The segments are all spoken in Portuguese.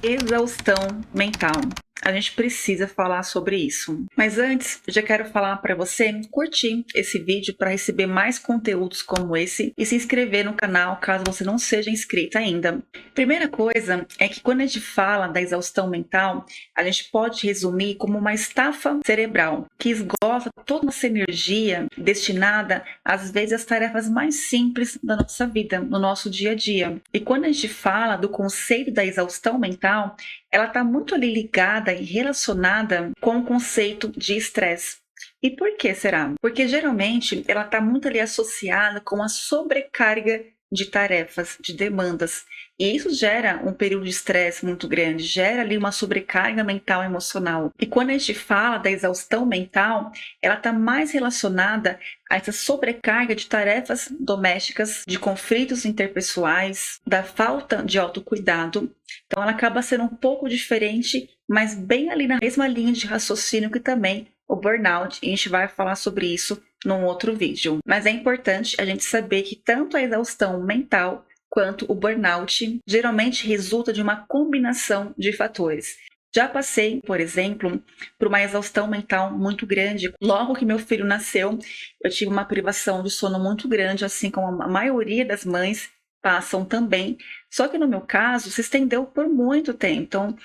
Exaustão mental. A gente precisa falar sobre isso. Mas antes, eu já quero falar para você curtir esse vídeo para receber mais conteúdos como esse e se inscrever no canal caso você não seja inscrito ainda. Primeira coisa é que quando a gente fala da exaustão mental, a gente pode resumir como uma estafa cerebral que esgota toda essa energia destinada, às vezes, às tarefas mais simples da nossa vida, no nosso dia a dia. E quando a gente fala do conceito da exaustão mental, ela está muito ali ligada e relacionada com o conceito de estresse. E por que será? Porque geralmente ela está muito ali associada com a sobrecarga de tarefas, de demandas. E isso gera um período de estresse muito grande, gera ali uma sobrecarga mental e emocional. E quando a gente fala da exaustão mental, ela está mais relacionada a essa sobrecarga de tarefas domésticas, de conflitos interpessoais, da falta de autocuidado. Então ela acaba sendo um pouco diferente, mas bem ali na mesma linha de raciocínio que também o burnout, e a gente vai falar sobre isso num outro vídeo. Mas é importante a gente saber que tanto a exaustão mental quanto o burnout geralmente resulta de uma combinação de fatores. Já passei, por exemplo, por uma exaustão mental muito grande. Logo que meu filho nasceu, eu tive uma privação de sono muito grande, assim como a maioria das mães passam também. Só que no meu caso, se estendeu por muito tempo. Então,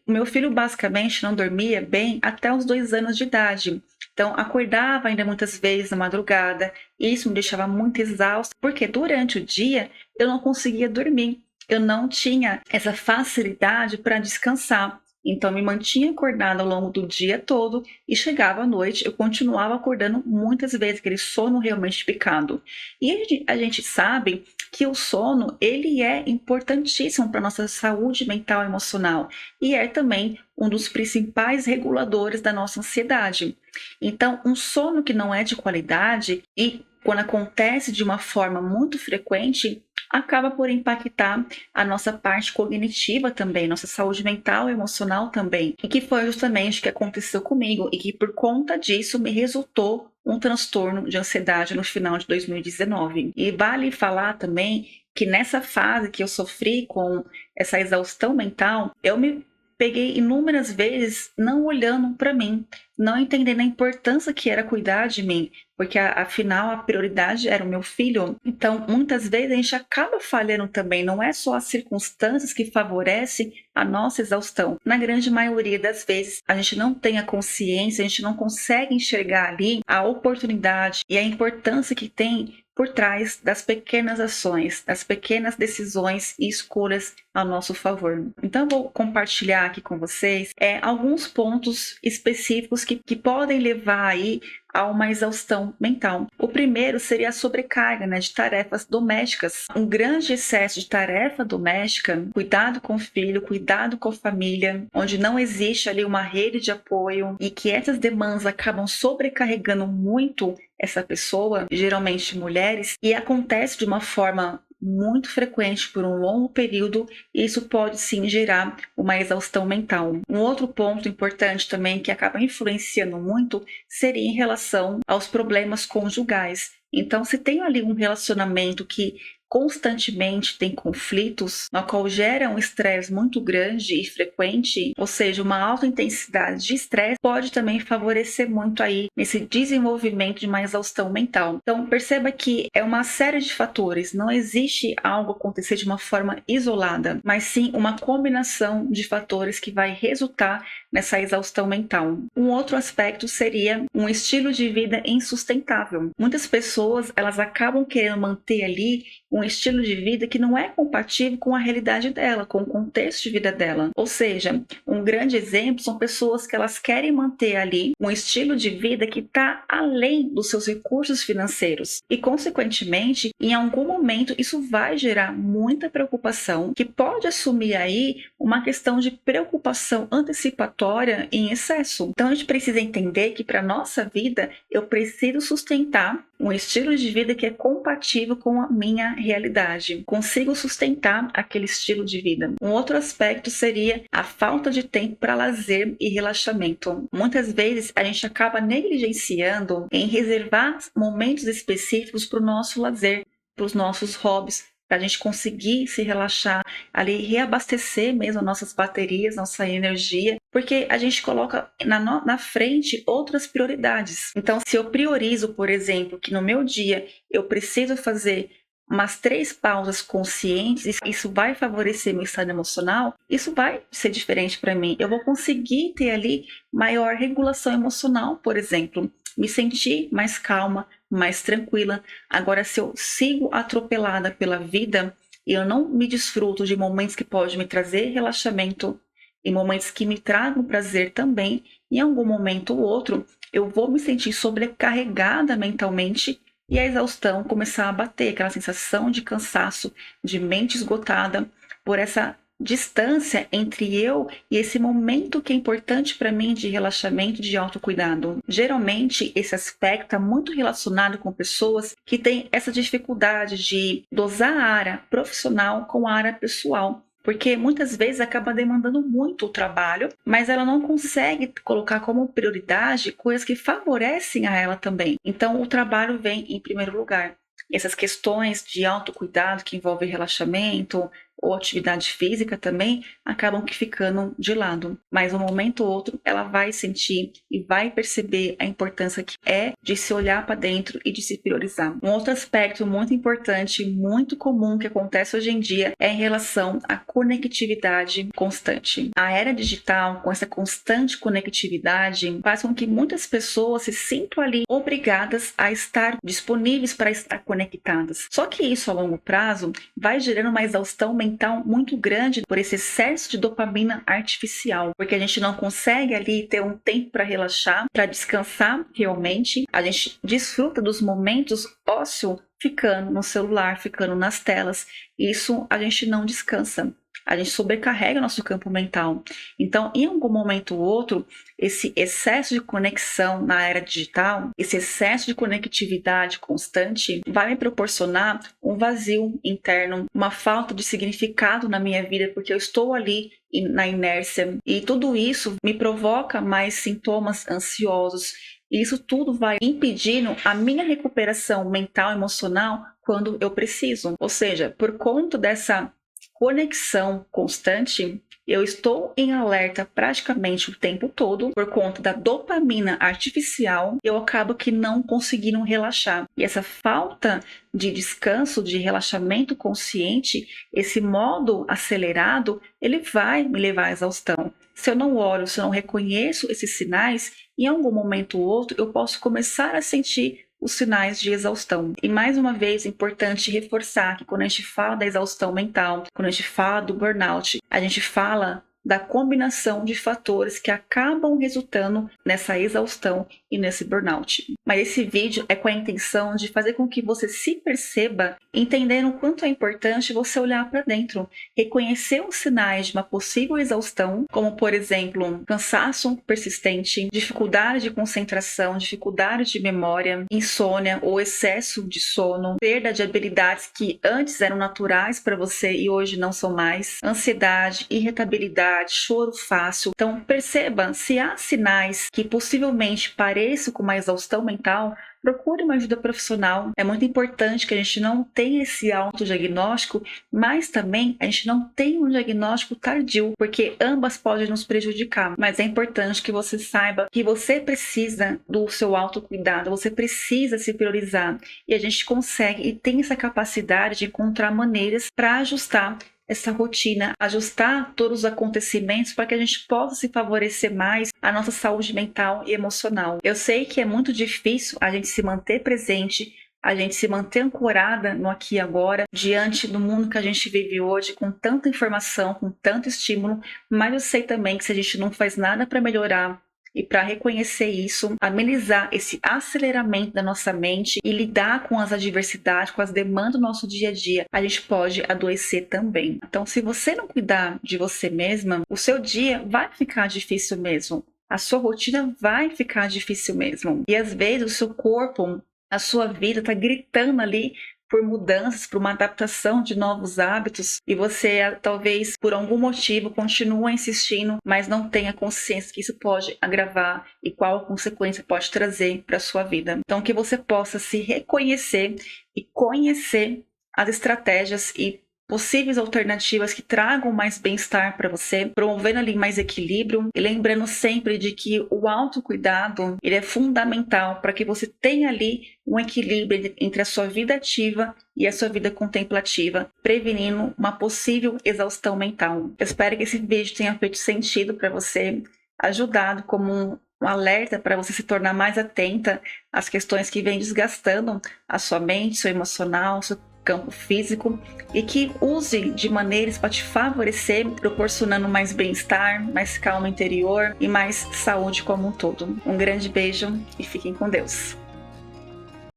meu filho basicamente não dormia bem até os 2 anos de idade. Então, acordava ainda muitas vezes na madrugada, e isso me deixava muito exausta, porque durante o dia eu não conseguia dormir, eu não tinha essa facilidade para descansar. Então, me mantinha acordada ao longo do dia todo e chegava à noite, eu continuava acordando muitas vezes, aquele sono realmente picado. E a gente sabe que o sono, ele é importantíssimo para a nossa saúde mental e emocional, e é também um dos principais reguladores da nossa ansiedade. Então, um sono que não é de qualidade e quando acontece de uma forma muito frequente, acaba por impactar a nossa parte cognitiva também, nossa saúde mental e emocional também. E que foi justamente o que aconteceu comigo e que por conta disso me resultou um transtorno de ansiedade no final de 2019. E vale falar também que nessa fase que eu sofri com essa exaustão mental, eu me peguei inúmeras vezes não olhando para mim, não entendendo a importância que era cuidar de mim, porque afinal a prioridade era o meu filho. Então, muitas vezes a gente acaba falhando também, não é só as circunstâncias que favorecem a nossa exaustão. Na grande maioria das vezes, a gente não tem a consciência, a gente não consegue enxergar ali a oportunidade e a importância que tem por trás das pequenas ações, das pequenas decisões e escolhas a nosso favor. Então eu vou compartilhar aqui com vocês alguns pontos específicos que podem levar aí a uma exaustão mental. O primeiro seria a sobrecarga, de tarefas domésticas. Um grande excesso de tarefa doméstica, cuidado com o filho, cuidado com a família, onde não existe ali uma rede de apoio e que essas demandas acabam sobrecarregando muito essa pessoa, geralmente mulheres, e acontece de uma forma muito frequente por um longo período, e isso pode sim gerar uma exaustão mental. Um outro ponto importante também que acaba influenciando muito seria em relação aos problemas conjugais. Então, se tem ali um relacionamento que constantemente tem conflitos, no qual gera um estresse muito grande e frequente, ou seja, uma alta intensidade de estresse, pode também favorecer muito aí nesse desenvolvimento de uma exaustão mental. Então, perceba que é uma série de fatores, não existe algo acontecer de uma forma isolada, mas sim uma combinação de fatores que vai resultar nessa exaustão mental. Um outro aspecto seria um estilo de vida insustentável. Muitas pessoas, elas acabam querendo manter ali um estilo de vida que não é compatível com a realidade dela, com o contexto de vida dela. Ou seja, um grande exemplo são pessoas que elas querem manter ali um estilo de vida que está além dos seus recursos financeiros. E, consequentemente, em algum momento isso vai gerar muita preocupação, que pode assumir aí uma questão de preocupação antecipatória em excesso. Então, a gente precisa entender que para a nossa vida, eu preciso sustentar um estilo de vida que é compatível com a minha realidade. Consigo sustentar aquele estilo de vida. Um outro aspecto seria a falta de tempo para lazer e relaxamento. Muitas vezes a gente acaba negligenciando em reservar momentos específicos para o nosso lazer, para os nossos hobbies, para a gente conseguir se relaxar, ali reabastecer mesmo nossas baterias, nossa energia, porque a gente coloca na frente outras prioridades. Então, se eu priorizo, por exemplo, que no meu dia eu preciso fazer umas 3 pausas conscientes, isso vai favorecer meu estado emocional, isso vai ser diferente para mim. Eu vou conseguir ter ali maior regulação emocional, por exemplo, me sentir mais calma, mais tranquila. Agora, se eu sigo atropelada pela vida e eu não me desfruto de momentos que podem me trazer relaxamento e momentos que me tragam prazer também, em algum momento ou outro, eu vou me sentir sobrecarregada mentalmente e a exaustão começar a bater, aquela sensação de cansaço, de mente esgotada, por essa distância entre eu e esse momento que é importante para mim de relaxamento, de autocuidado. Geralmente, esse aspecto está muito relacionado com pessoas que têm essa dificuldade de dosar a área profissional com a área pessoal. Porque muitas vezes acaba demandando muito o trabalho, mas ela não consegue colocar como prioridade coisas que favorecem a ela também. Então, o trabalho vem em primeiro lugar. Essas questões de autocuidado que envolvem relaxamento ou atividade física também acabam que ficando de lado. Mas um momento ou outro ela vai sentir e vai perceber a importância que é de se olhar para dentro e de se priorizar. Um outro aspecto muito importante, muito comum que acontece hoje em dia é em relação à conectividade constante. A era digital, com essa constante conectividade, faz com que muitas pessoas se sintam ali obrigadas a estar disponíveis para estar conectadas. Só que isso a longo prazo vai gerando uma exaustão mental muito grande por esse excesso de dopamina artificial, porque a gente não consegue ali ter um tempo para relaxar, para descansar realmente. A gente desfruta dos momentos ócio ficando no celular, ficando nas telas. Isso a gente não descansa. A gente sobrecarrega o nosso campo mental. Então, em algum momento ou outro, esse excesso de conexão na era digital, esse excesso de conectividade constante, vai me proporcionar um vazio interno, uma falta de significado na minha vida, porque eu estou ali na inércia. E tudo isso me provoca mais sintomas ansiosos. E isso tudo vai impedindo a minha recuperação mental e emocional quando eu preciso. Ou seja, por conta dessa conexão constante, eu estou em alerta praticamente o tempo todo por conta da dopamina artificial, eu acabo que não conseguindo relaxar. E essa falta de descanso, de relaxamento consciente, esse modo acelerado, ele vai me levar à exaustão. Se eu não olho, se eu não reconheço esses sinais, em algum momento ou outro eu posso começar a sentir os sinais de exaustão. E mais uma vez, é importante reforçar que quando a gente fala da exaustão mental, quando a gente fala do burnout, a gente fala da combinação de fatores que acabam resultando nessa exaustão e nesse burnout. Mas esse vídeo é com a intenção de fazer com que você se perceba, entendendo o quanto é importante você olhar para dentro, reconhecer os sinais de uma possível exaustão, como por exemplo, cansaço persistente, dificuldade de concentração, dificuldade de memória, insônia ou excesso de sono, perda de habilidades que antes eram naturais para você e hoje não são mais, ansiedade, irritabilidade, choro fácil. Então perceba se há sinais que possivelmente pareçam com uma exaustão mental, procure uma ajuda profissional. É muito importante que a gente não tenha esse autodiagnóstico, mas também a gente não tenha um diagnóstico tardio, porque ambas podem nos prejudicar. Mas é importante que você saiba que você precisa do seu autocuidado, você precisa se priorizar. E a gente consegue e tem essa capacidade de encontrar maneiras para ajustar essa rotina, ajustar todos os acontecimentos para que a gente possa se favorecer mais a nossa saúde mental e emocional. Eu sei que é muito difícil a gente se manter presente, a gente se manter ancorada no aqui e agora, diante do mundo que a gente vive hoje, com tanta informação, com tanto estímulo, mas eu sei também que se a gente não faz nada para melhorar e para reconhecer isso, amenizar esse aceleramento da nossa mente e lidar com as adversidades, com as demandas do nosso dia a dia, a gente pode adoecer também. Então, se você não cuidar de você mesma, o seu dia vai ficar difícil mesmo. A sua rotina vai ficar difícil mesmo. E às vezes o seu corpo, a sua vida está gritando ali por mudanças, por uma adaptação de novos hábitos, e você talvez por algum motivo continua insistindo, mas não tenha consciência que isso pode agravar e qual consequência pode trazer para a sua vida. Então que você possa se reconhecer e conhecer as estratégias e possíveis alternativas que tragam mais bem-estar para você, promovendo ali mais equilíbrio e lembrando sempre de que o autocuidado ele é fundamental para que você tenha ali um equilíbrio entre a sua vida ativa e a sua vida contemplativa, prevenindo uma possível exaustão mental. Eu espero que esse vídeo tenha feito sentido para você, ajudado como um alerta para você se tornar mais atenta às questões que vêm desgastando a sua mente, seu emocional, seu campo físico, e que use de maneiras para te favorecer, proporcionando mais bem-estar, mais calma interior e mais saúde como um todo. Um grande beijo e fiquem com Deus.